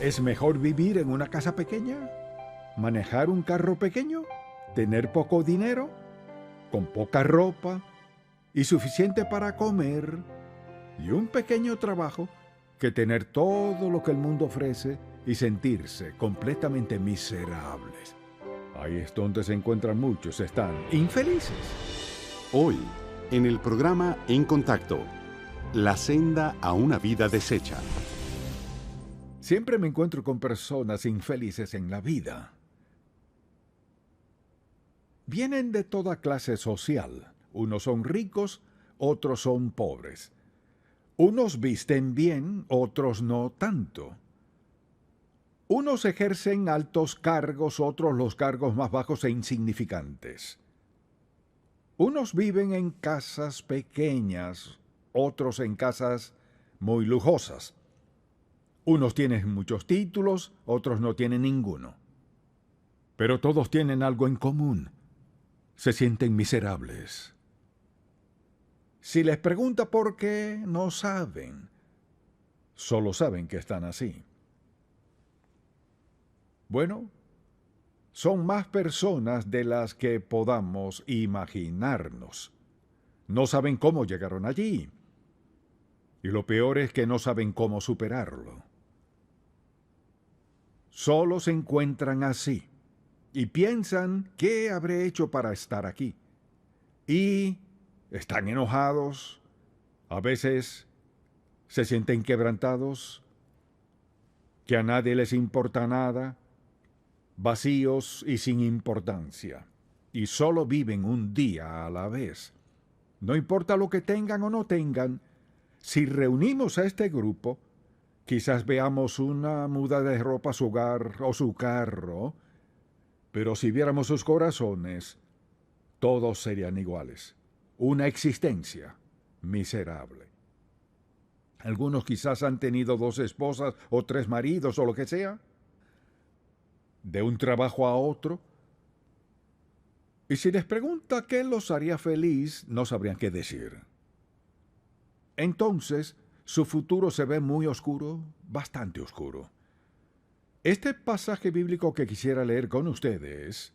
¿Es mejor vivir en una casa pequeña? ¿Manejar un carro pequeño? ¿Tener poco dinero? ¿Con poca ropa? ¿Y suficiente para comer? ¿Y un pequeño trabajo? Que tener todo lo que el mundo ofrece y sentirse completamente miserables. Ahí es donde se encuentran muchos, están infelices. Hoy, en el programa En Contacto, la senda a una vida deshecha. Siempre me encuentro con personas infelices en la vida. Vienen de toda clase social. Unos son ricos, otros son pobres. Unos visten bien, otros no tanto. Unos ejercen altos cargos, otros los cargos más bajos e insignificantes. Unos viven en casas pequeñas, otros en casas muy lujosas. Unos tienen muchos títulos, otros no tienen ninguno. Pero todos tienen algo en común. Se sienten miserables. Si les pregunta por qué, no saben. Solo saben que están así. Bueno, son más personas de las que podamos imaginarnos. No saben cómo llegaron allí. Y lo peor es que no saben cómo superarlo. Solo se encuentran así y piensan qué habré hecho para estar aquí. Y están enojados, a veces se sienten quebrantados, que a nadie les importa nada, vacíos y sin importancia, y solo viven un día a la vez. No importa lo que tengan o no tengan, si reunimos a este grupo, quizás veamos una muda de ropa, su hogar o su carro, pero si viéramos sus corazones, todos serían iguales. Una existencia miserable. Algunos quizás han tenido 2 esposas o 3 maridos o lo que sea, de un trabajo a otro. Y si les pregunta qué los haría feliz, no sabrían qué decir. Entonces, su futuro se ve muy oscuro, bastante oscuro. Este pasaje bíblico que quisiera leer con ustedes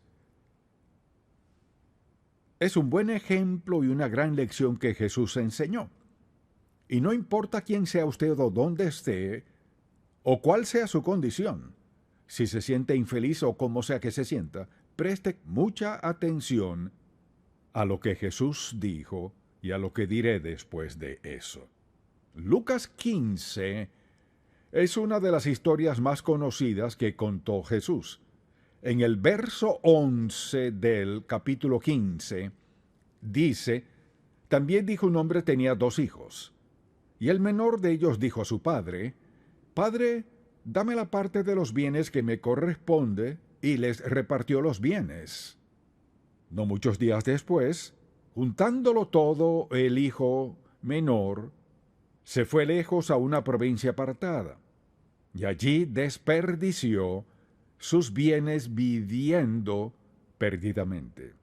es un buen ejemplo y una gran lección que Jesús enseñó. Y no importa quién sea usted o dónde esté, o cuál sea su condición, si se siente infeliz o como sea que se sienta, preste mucha atención a lo que Jesús dijo y a lo que diré después de eso. Lucas 15 es una de las historias más conocidas que contó Jesús. En el verso 11 del capítulo 15 dice: también dijo un hombre tenía 2 hijos, y el menor de ellos dijo a su padre: Padre, dame la parte de los bienes que me corresponde, y les repartió los bienes. No muchos días después, juntándolo todo, el hijo menor se fue lejos a una provincia apartada, y allí desperdició sus bienes viviendo perdidamente.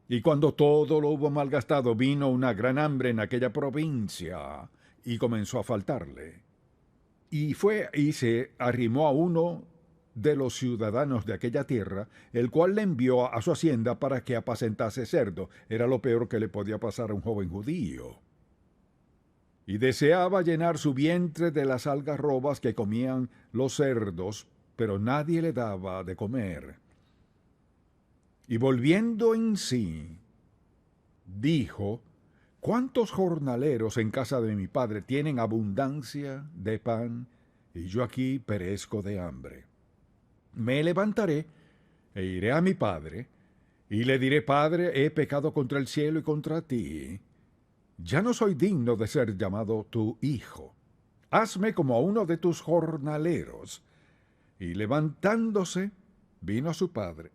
Y cuando todo lo hubo malgastado, vino una gran hambre en aquella provincia, y comenzó a faltarle. Y fue y se arrimó a uno de los ciudadanos de aquella tierra, el cual le envió a su hacienda para que apacentase cerdo. Era lo peor que le podía pasar a un joven judío. Y deseaba llenar su vientre de las algarrobas que comían los cerdos, pero nadie le daba de comer. Y volviendo en sí, dijo: ¿cuántos jornaleros en casa de mi padre tienen abundancia de pan, y yo aquí perezco de hambre? Me levantaré e iré a mi padre, y le diré: Padre, he pecado contra el cielo y contra ti. Ya no soy digno de ser llamado tu hijo. Hazme como a uno de tus jornaleros. Y levantándose, vino a su padre.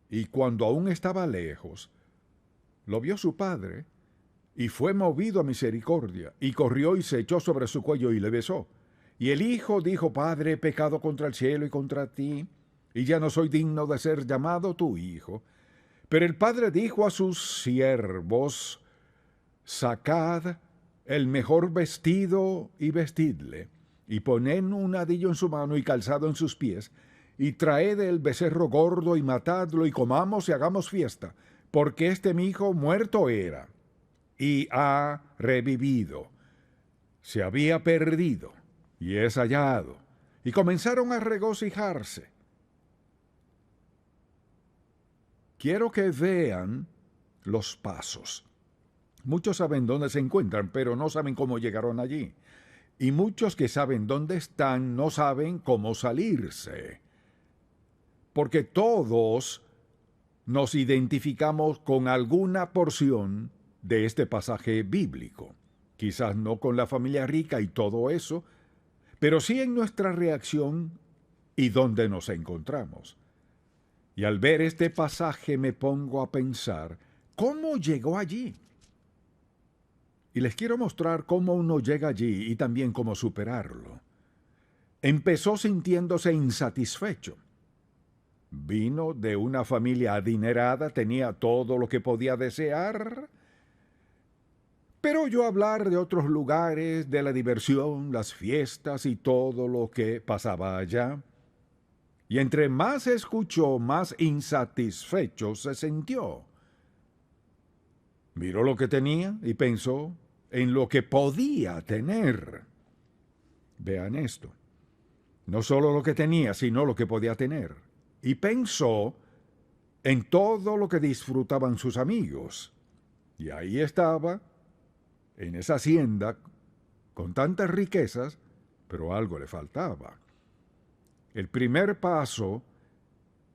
Y cuando aún estaba lejos, lo vio su padre, y fue movido a misericordia, y corrió y se echó sobre su cuello y le besó. Y el hijo dijo: Padre, he pecado contra el cielo y contra ti, y ya no soy digno de ser llamado tu hijo. Pero el padre dijo a sus siervos: Sacad el mejor vestido y vestidle, y poned un hadillo en su mano y calzado en sus pies, y traed el becerro gordo y matadlo, y comamos y hagamos fiesta, porque este mi hijo muerto era, y ha revivido. Se había perdido, y es hallado. Y comenzaron a regocijarse. Quiero que vean los pasos. Muchos saben dónde se encuentran, pero no saben cómo llegaron allí. Y muchos que saben dónde están no saben cómo salirse. Porque todos nos identificamos con alguna porción de este pasaje bíblico. Quizás no con la familia rica y todo eso, pero sí en nuestra reacción y dónde nos encontramos. Y al ver este pasaje me pongo a pensar, ¿cómo llegó allí? Y les quiero mostrar cómo uno llega allí y también cómo superarlo. Empezó sintiéndose insatisfecho. Vino de una familia adinerada, tenía todo lo que podía desear. Pero oyó hablar de otros lugares, de la diversión, las fiestas y todo lo que pasaba allá. Y entre más escuchó, más insatisfecho se sintió. Miró lo que tenía y pensó en lo que podía tener. Vean esto. No solo lo que tenía, sino lo que podía tener. Y pensó en todo lo que disfrutaban sus amigos. Y ahí estaba, en esa hacienda, con tantas riquezas, pero algo le faltaba. El primer paso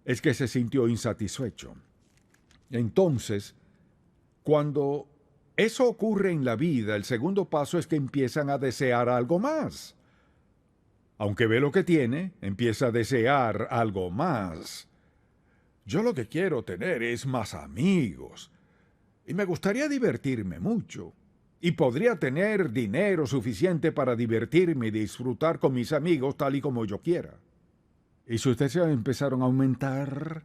es que se sintió insatisfecho. Entonces, cuando eso ocurre en la vida, el segundo paso es que empiezan a desear algo más. Aunque ve lo que tiene, empieza a desear algo más. Yo lo que quiero tener es más amigos. Y me gustaría divertirme mucho. Y podría tener dinero suficiente para divertirme y disfrutar con mis amigos tal y como yo quiera. Y sus deseos empezaron a aumentar.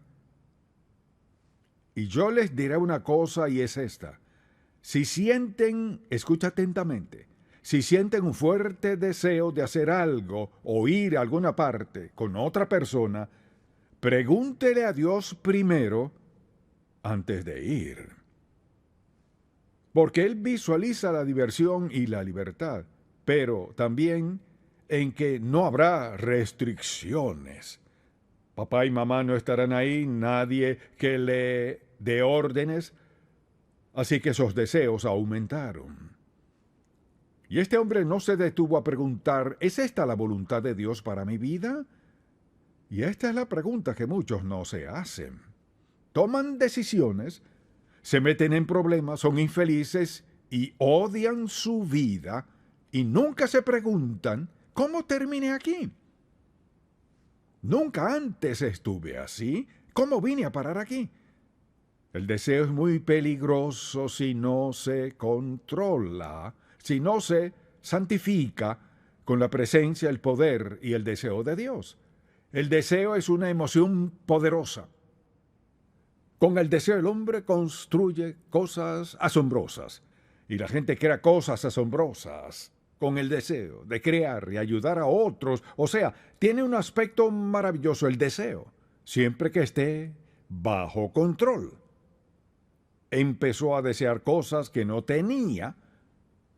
Y yo les diré una cosa y es esta. Si sienten, escucha atentamente, si sienten un fuerte deseo de hacer algo o ir a alguna parte con otra persona, pregúntele a Dios primero antes de ir. Porque Él visualiza la diversión y la libertad, pero también en que no habrá restricciones. Papá y mamá no estarán ahí, nadie que le dé órdenes, así que esos deseos aumentaron. Y este hombre no se detuvo a preguntar, ¿es esta la voluntad de Dios para mi vida? Y esta es la pregunta que muchos no se hacen. Toman decisiones, se meten en problemas, son infelices y odian su vida y nunca se preguntan, ¿cómo terminé aquí? Nunca antes estuve así. ¿Cómo vine a parar aquí? El deseo es muy peligroso si no se controla, si no se santifica con la presencia, el poder y el deseo de Dios. El deseo es una emoción poderosa. Con el deseo el hombre construye cosas asombrosas. Y la gente crea cosas asombrosas con el deseo de crear y ayudar a otros. O sea, tiene un aspecto maravilloso el deseo, siempre que esté bajo control. Empezó a desear cosas que no tenía.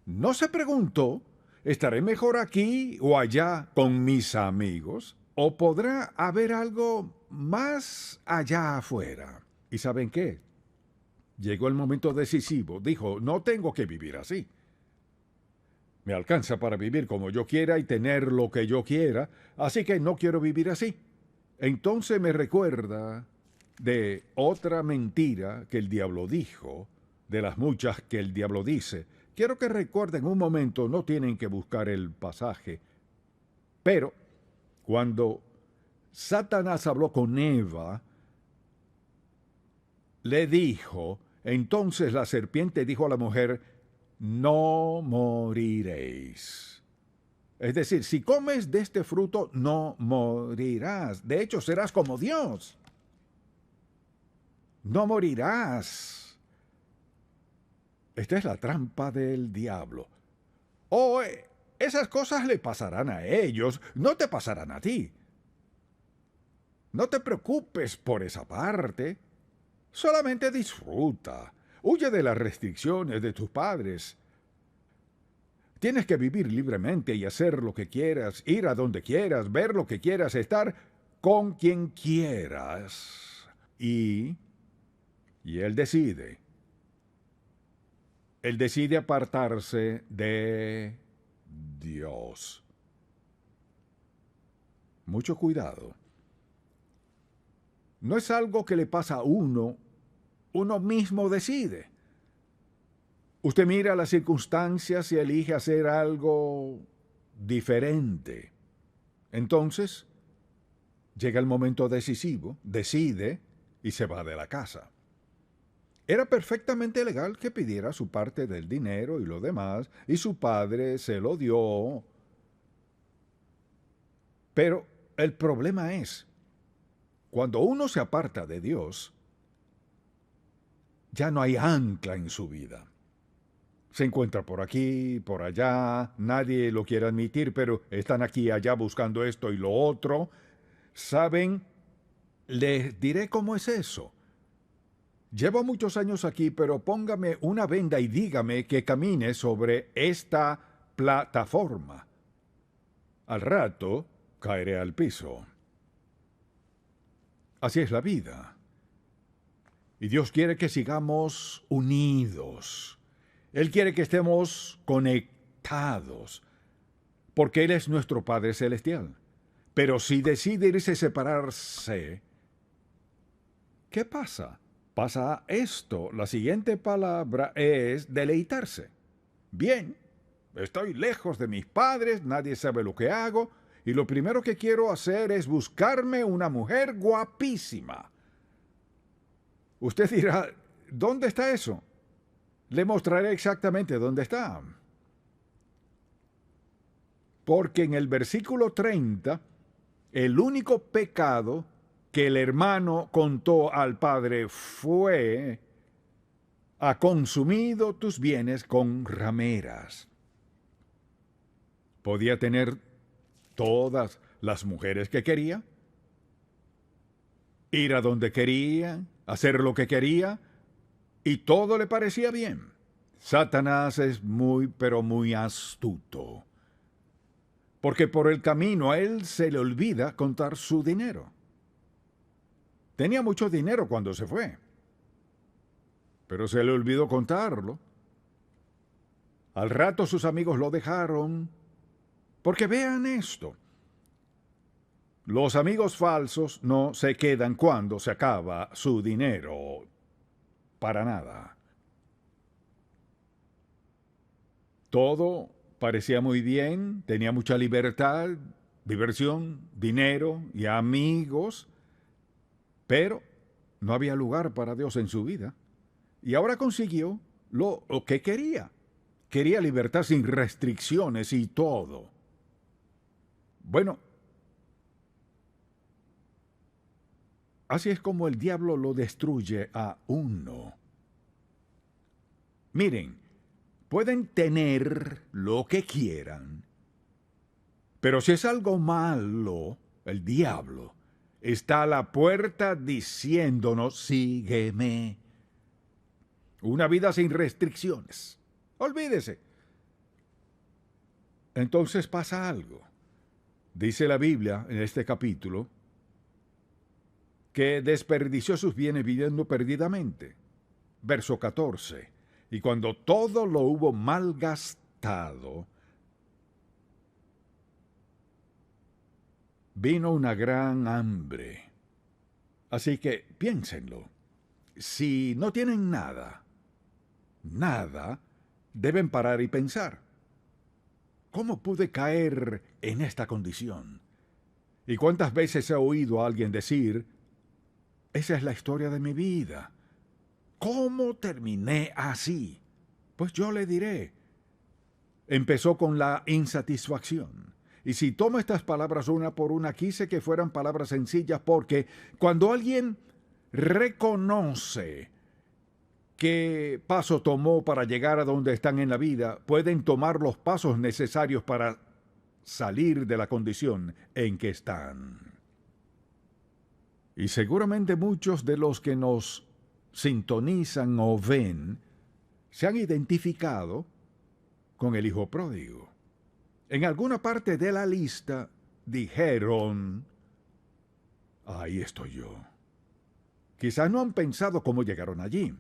No se preguntó, ¿estaré mejor aquí o allá con mis amigos? ¿O podrá haber algo más allá afuera? ¿Y saben qué? Llegó el momento decisivo. Dijo, no tengo que vivir así. Me alcanza para vivir como yo quiera y tener lo que yo quiera, así que no quiero vivir así. Entonces me recuerda de otra mentira que el diablo dijo, de las muchas que el diablo dice. Quiero que recuerden un momento, no tienen que buscar el pasaje, pero cuando Satanás habló con Eva, le dijo, entonces la serpiente dijo a la mujer, no moriréis. Es decir, si comes de este fruto, no morirás. De hecho, serás como Dios. No morirás. Esta es la trampa del diablo. O esas cosas le pasarán a ellos, no te pasarán a ti. No te preocupes por esa parte. Solamente disfruta. Huye de las restricciones de tus padres. Tienes que vivir libremente y hacer lo que quieras, ir a donde quieras, ver lo que quieras, estar con quien quieras. Y él decide. Él decide apartarse de Dios. Mucho cuidado. No es algo que le pasa a uno mismo decide. Usted mira las circunstancias y elige hacer algo diferente. Entonces, llega el momento decisivo, decide y se va de la casa. Era perfectamente legal que pidiera su parte del dinero y lo demás, y su padre se lo dio. Pero el problema es, cuando uno se aparta de Dios, ya no hay ancla en su vida. Se encuentra por aquí, por allá, nadie lo quiere admitir, pero están aquí y allá buscando esto y lo otro. ¿Saben? Les diré cómo es eso. Llevo muchos años aquí, pero póngame una venda y dígame que camine sobre esta plataforma. Al rato caeré al piso. Así es la vida. Y Dios quiere que sigamos unidos. Él quiere que estemos conectados, porque Él es nuestro Padre Celestial. Pero si decide irse a separarse, ¿qué pasa? Pasa esto. La siguiente palabra es deleitarse. Bien, estoy lejos de mis padres, nadie sabe lo que hago, y lo primero que quiero hacer es buscarme una mujer guapísima. Usted dirá, ¿dónde está eso? Le mostraré exactamente dónde está. Porque en el versículo 30, el único pecado que el hermano contó al padre fue: ha consumido tus bienes con rameras. Podía tener todas las mujeres que quería, ir a donde quería, hacer lo que quería, y todo le parecía bien. Satanás es muy, pero muy astuto, porque por el camino a él se le olvida contar su dinero. Tenía mucho dinero cuando se fue, pero se le olvidó contarlo. Al rato sus amigos lo dejaron, porque vean esto. Los amigos falsos no se quedan cuando se acaba su dinero. Para nada. Todo parecía muy bien, tenía mucha libertad, diversión, dinero y amigos, pero no había lugar para Dios en su vida. Y ahora consiguió lo que quería. Quería libertad sin restricciones y todo. Bueno, así es como el diablo lo destruye a uno. Miren, pueden tener lo que quieran, pero si es algo malo, el diablo está a la puerta diciéndonos: sígueme. Una vida sin restricciones. Olvídese. Entonces pasa algo. Dice la Biblia en este capítulo que desperdició sus bienes viviendo perdidamente. Verso 14. Y cuando todo lo hubo malgastado, vino una gran hambre. Así que piénsenlo. Si no tienen nada, deben parar y pensar: ¿cómo pude caer en esta condición? ¿Y cuántas veces he oído a alguien decir: esa es la historia de mi vida? ¿Cómo terminé así? Pues yo le diré: empezó con la insatisfacción. Y si tomo estas palabras una por una, quise que fueran palabras sencillas, porque cuando alguien reconoce qué paso tomó para llegar a donde están en la vida, pueden tomar los pasos necesarios para salir de la condición en que están. Y seguramente muchos de los que nos sintonizan o ven se han identificado con el hijo pródigo. En alguna parte de la lista dijeron: ahí estoy yo. Quizás no han pensado cómo llegaron allí,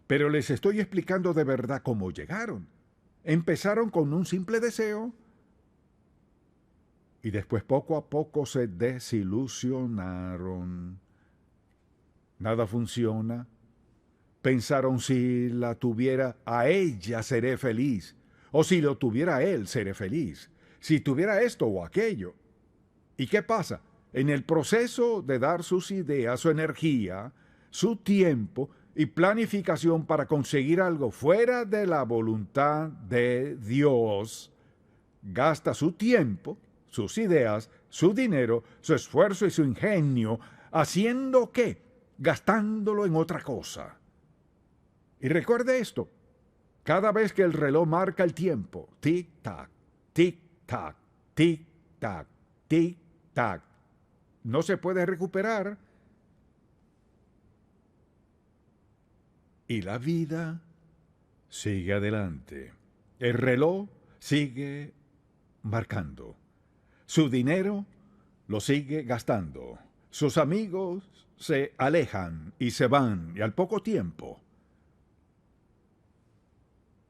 pero les estoy explicando de verdad cómo llegaron. Empezaron con un simple deseo y después poco a poco se desilusionaron. Nada funciona. Pensaron: si la tuviera a ella seré feliz, o si lo tuviera a él seré feliz, si tuviera esto o aquello. ¿Y qué pasa? En el proceso de dar sus ideas, su energía, su tiempo y planificación para conseguir algo fuera de la voluntad de Dios, gasta su tiempo, sus ideas, su dinero, su esfuerzo y su ingenio, ¿haciendo qué? Gastándolo en otra cosa. Y recuerde esto: cada vez que el reloj marca el tiempo, tic-tac, tic-tac, tic-tac, tic-tac, no se puede recuperar. Y la vida sigue adelante. El reloj sigue marcando. Su dinero lo sigue gastando. Sus amigos se alejan y se van, y al poco tiempo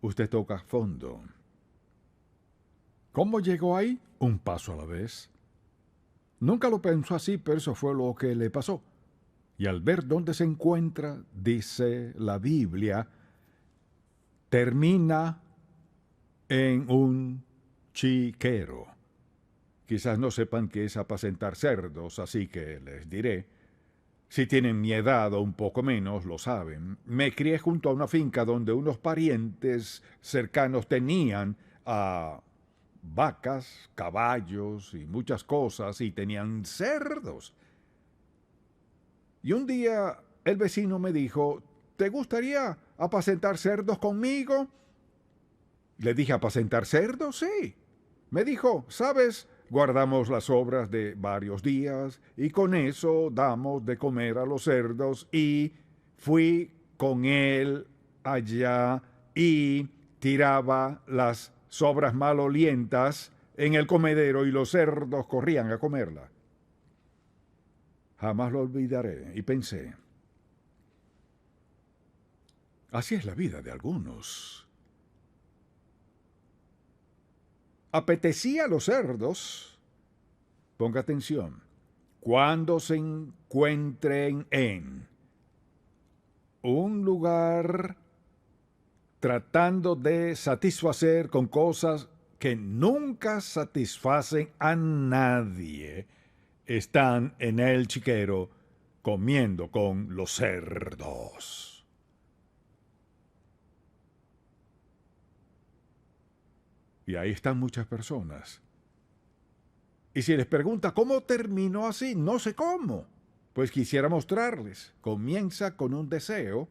usted toca fondo. ¿Cómo llegó ahí? Un paso a la vez. Nunca lo pensó así, pero eso fue lo que le pasó. Y al ver dónde se encuentra, dice la Biblia, termina en un chiquero. Quizás no sepan qué es apacentar cerdos, así que les diré. Si tienen mi edad o un poco menos, lo saben. Me crié junto a una finca donde unos parientes cercanos tenían vacas, caballos y muchas cosas, y tenían cerdos. Y un día el vecino me dijo: ¿te gustaría apacentar cerdos conmigo? Le dije: ¿apacentar cerdos? Sí. Me dijo: ¿sabes? Guardamos las sobras de varios días y con eso damos de comer a los cerdos. Y fui con él allá y tiraba las sobras malolientas en el comedero y los cerdos corrían a comerla. Jamás lo olvidaré y pensé: así es la vida de algunos. Apetecía a los cerdos, ponga atención, cuando se encuentren en un lugar tratando de satisfacer con cosas que nunca satisfacen a nadie, están en el chiquero comiendo con los cerdos. Y ahí están muchas personas. Y si les pregunta cómo terminó así, no sé cómo. Pues quisiera mostrarles. Comienza con un deseo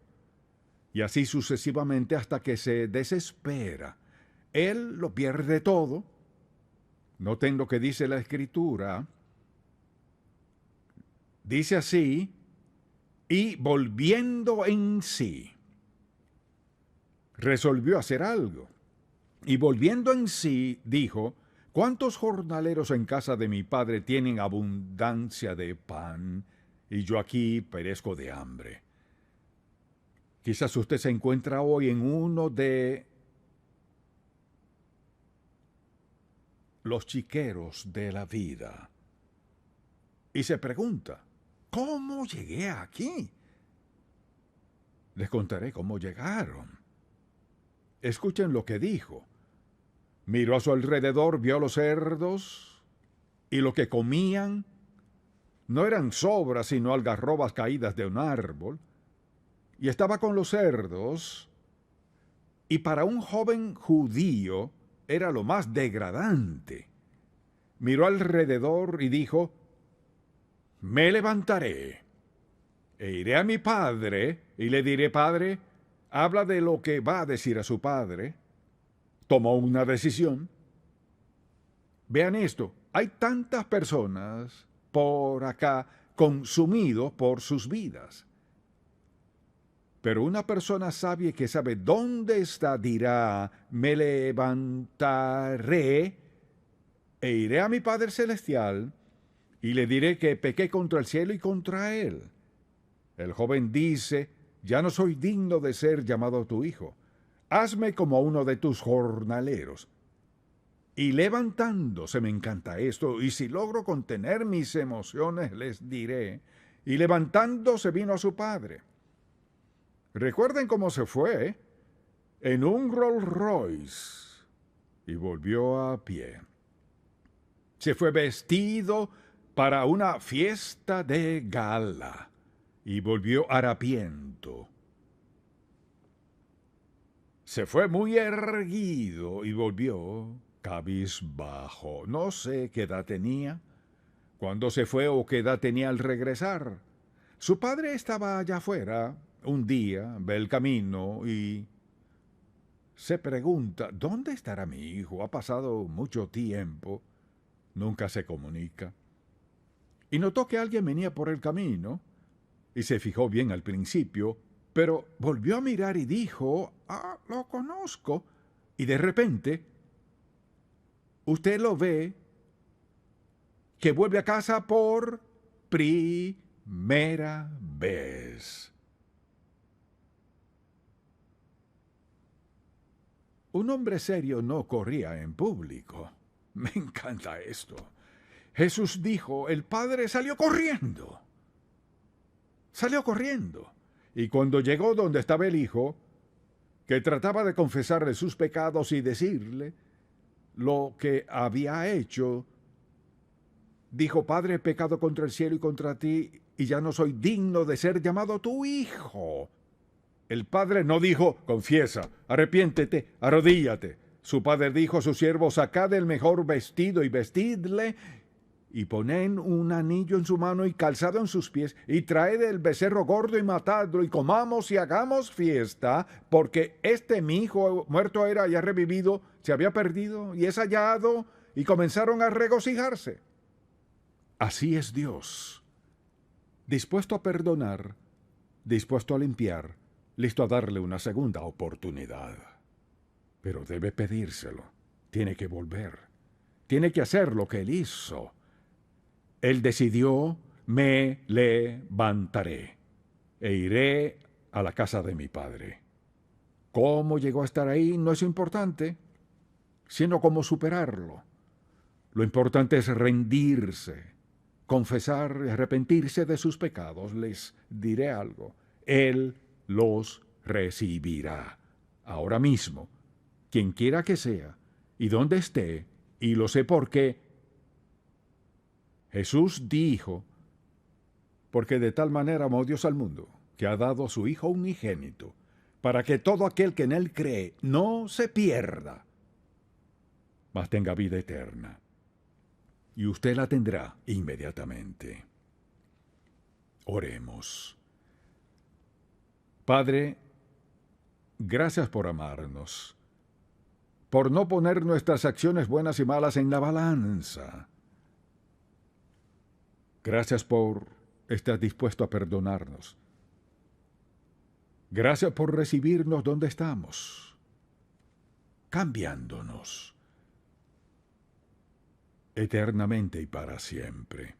y así sucesivamente hasta que se desespera. Él lo pierde todo. Noten lo que dice la Escritura. Dice así: y volviendo en sí, resolvió hacer algo. Y volviendo en sí, dijo: ¿cuántos jornaleros en casa de mi padre tienen abundancia de pan, y yo aquí perezco de hambre? Quizás usted se encuentra hoy en uno de los chiqueros de la vida y se pregunta: ¿cómo llegué aquí? Les contaré cómo llegaron. Escuchen lo que dijo. Miró a su alrededor, vio a los cerdos, y lo que comían no eran sobras, sino algarrobas caídas de un árbol. Y estaba con los cerdos, y para un joven judío era lo más degradante. Miró alrededor y dijo: me levantaré, e iré a mi padre, y le diré: Padre, habla de lo que va a decir a su padre, tomó una decisión. Vean esto, hay tantas personas por acá consumidos por sus vidas. Pero una persona sabia que sabe dónde está dirá, me levantaré e iré a mi Padre Celestial y le diré que pequé contra el cielo y contra él. El joven dice, ya no soy digno de ser llamado tu hijo. Hazme como uno de tus jornaleros. Y levantándose, me encanta esto, y si logro contener mis emociones, les diré, y levantándose vino a su padre. Recuerden cómo se fue, en un Rolls Royce, y volvió a pie. Se fue vestido para una fiesta de gala, y volvió harapiento. Se fue muy erguido y volvió cabizbajo. No sé qué edad tenía, cuándo se fue o qué edad tenía al regresar. Su padre estaba allá afuera, un día, ve el camino y se pregunta, ¿dónde estará mi hijo? Ha pasado mucho tiempo, nunca se comunica. Y notó que alguien venía por el camino y se fijó bien al principio, pero volvió a mirar y dijo, lo conozco. Y de repente, usted lo ve que vuelve a casa por primera vez. Un hombre serio no corría en público. Me encanta esto. Jesús dijo, el padre salió corriendo. Salió corriendo. Y cuando llegó donde estaba el hijo, que trataba de confesarle sus pecados y decirle lo que había hecho, dijo, Padre, he pecado contra el cielo y contra ti, y ya no soy digno de ser llamado tu hijo. El padre no dijo, confiesa, arrepiéntete, arrodíllate. Su padre dijo a sus siervos, sacad el mejor vestido y vestidle, y poned un anillo en su mano y calzado en sus pies, y traed el becerro gordo y matadlo, y comamos y hagamos fiesta, porque mi hijo muerto era y ha revivido, se había perdido y es hallado, y comenzaron a regocijarse. Así es Dios, dispuesto a perdonar, dispuesto a limpiar, listo a darle una segunda oportunidad. Pero debe pedírselo, tiene que volver, tiene que hacer lo que él hizo. Él decidió, me levantaré e iré a la casa de mi padre. ¿Cómo llegó a estar ahí? No es importante, sino cómo superarlo. Lo importante es rendirse, confesar y arrepentirse de sus pecados. Les diré algo, Él los recibirá ahora mismo, quien quiera que sea, y donde esté, y lo sé porque Jesús dijo, porque de tal manera amó Dios al mundo, que ha dado a su Hijo unigénito, para que todo aquel que en Él cree no se pierda, mas tenga vida eterna. Y usted la tendrá inmediatamente. Oremos. Padre, gracias por amarnos, por no poner nuestras acciones buenas y malas en la balanza. Gracias por estar dispuesto a perdonarnos. Gracias por recibirnos donde estamos, cambiándonos eternamente y para siempre.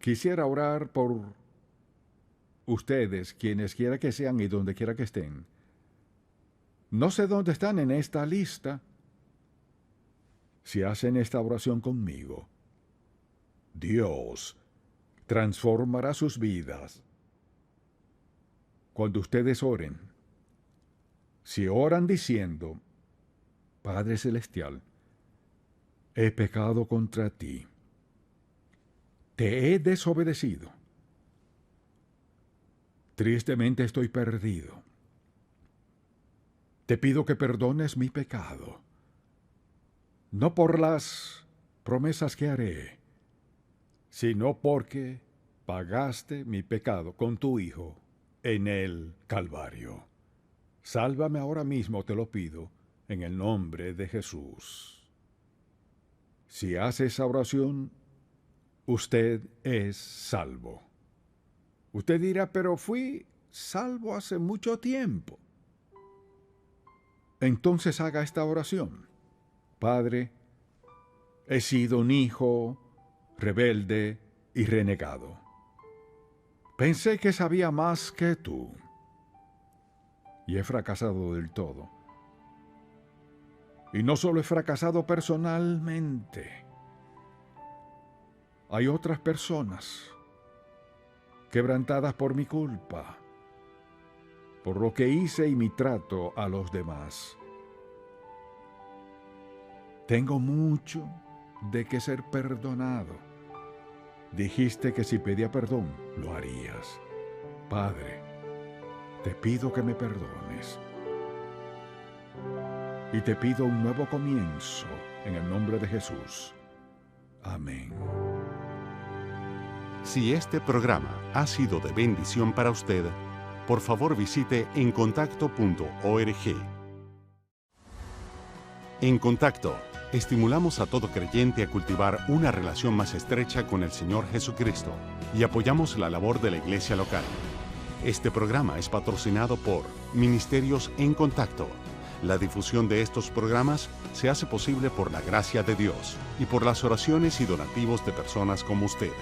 Quisiera orar por ustedes, quienes quiera que sean y donde quiera que estén. No sé dónde están en esta lista. Si hacen esta oración conmigo, Dios transformará sus vidas. Cuando ustedes oren, si oran diciendo, Padre Celestial, he pecado contra ti, te he desobedecido, tristemente estoy perdido, te pido que perdones mi pecado, no por las promesas que haré, sino porque pagaste mi pecado con tu Hijo en el Calvario. Sálvame ahora mismo, te lo pido, en el nombre de Jesús. Si hace esa oración, usted es salvo. Usted dirá, pero fui salvo hace mucho tiempo. Entonces haga esta oración. Padre, he sido un hijo rebelde y renegado. Pensé que sabía más que tú y he fracasado del todo. Y no solo he fracasado personalmente, hay otras personas quebrantadas por mi culpa, por lo que hice y mi trato a los demás. Tengo mucho de qué ser perdonado. Dijiste que si pedía perdón, lo harías. Padre, te pido que me perdones. Y te pido un nuevo comienzo en el nombre de Jesús. Amén. Si este programa ha sido de bendición para usted, por favor visite encontacto.org. En Contacto, estimulamos a todo creyente a cultivar una relación más estrecha con el Señor Jesucristo y apoyamos la labor de la iglesia local. Este programa es patrocinado por Ministerios en Contacto. La difusión de estos programas se hace posible por la gracia de Dios y por las oraciones y donativos de personas como usted.